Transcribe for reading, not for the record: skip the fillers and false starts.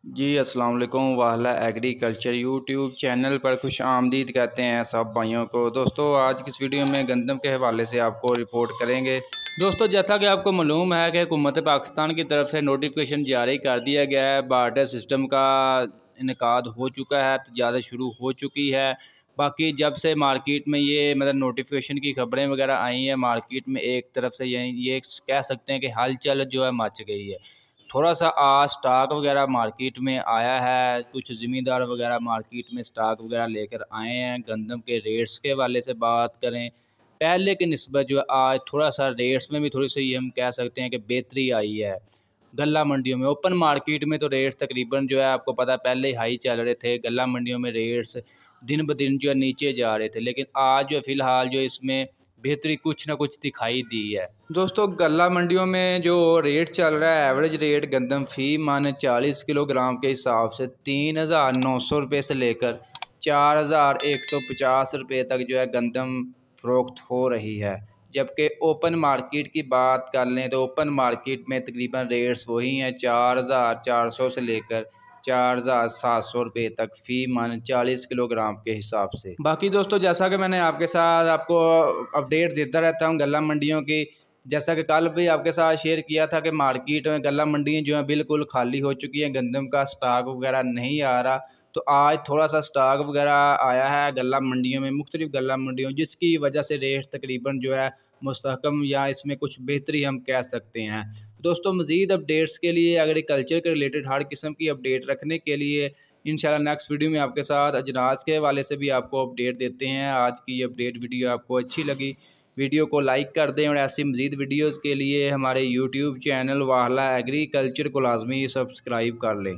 जी अस्सलाम वालेकुम। वाहला agriculture YouTube channel पर खुश आमदीद कहते हैं सब भाइयों को। दोस्तों आज की इस वीडियो में गंदम के हवाले से आपको रिपोर्ट करेंगे। दोस्तों जैसा कि आपको मालूम है कि हुकूमत पाकिस्तान की तरफ से नोटिफिकेशन जारी कर दिया गया है। बार्टर सिस्टम का इनकाद हो चुका है, ज़्यादा शुरू हो चुकी है। बाकी जब से मार्केट में ये नोटिफिकेशन की खबरें वगैरह आई हैं, मार्केट में एक तरफ से ये कह सकते हैं कि हलचल जो है मच गई है। थोड़ा सा आज स्टॉक वगैरह मार्केट में आया है, कुछ ज़मींदार वगैरह मार्केट में स्टॉक वगैरह लेकर आए हैं। गंदम के रेट्स के वाले से बात करें, पहले की निस्बत जो है आज थोड़ा सा रेट्स में भी थोड़ी सी हम कह सकते हैं कि बेहतरी आई है। गल्ला मंडियों में, ओपन मार्केट में तो रेट्स तकरीबन जो है आपको पता पहले ही हाई चल रहे थे। गल्ला मंडियों में रेट्स दिन ब दिन जो है नीचे जा रहे थे, लेकिन आज जो फ़िलहाल जो इसमें बेहतरी कुछ ना कुछ दिखाई दी है। दोस्तों गल्ला मंडियों में जो रेट चल रहा है, एवरेज रेट गंदम फ़ी मन 40 किलोग्राम के हिसाब से 3,900 रुपये से लेकर 4,150 रुपये तक जो है गंदम फ़रोख्त हो रही है। जबकि ओपन मार्केट की बात कर लें तो ओपन मार्केट में तकरीबन रेट्स वही हैं, 4,400 से लेकर 4,700 रुपये तक फ़ी मन 40 किलोग्राम के हिसाब से। बाकी दोस्तों जैसा कि मैंने आपके साथ आपको अपडेट देता रहता हूँ गल्ला मंडियों की, जैसा कि कल भी आपके साथ शेयर किया था कि मार्केट में गल्ला मंडियाँ जो हैं बिल्कुल खाली हो चुकी हैं, गंदम का स्टॉक वगैरह नहीं आ रहा। तो आज थोड़ा सा स्टॉक वगैरह आया है गल्ला मंडियों में, मुख्तलिफ गल्ला मंडियों, जिसकी वजह से रेट तकरीबन जो है मुस्तहकम या इसमें कुछ बेहतरी हम कह सकते हैं। दोस्तों मज़ीद अपडेट्स के लिए, एग्रीकल्चर के रिलेटेड हर किस्म की अपडेट रखने के लिए इंशाल्लाह नेक्स्ट वीडियो में आपके साथ अजनास के हवाले से भी आपको अपडेट देते हैं। आज की अपडेट वीडियो आपको अच्छी लगी, वीडियो को लाइक कर दें और ऐसी मज़ीद वीडियोज़ के लिए हमारे यूट्यूब चैनल वाहला एग्रीकल्चर को लाजमी सब्सक्राइब कर लें।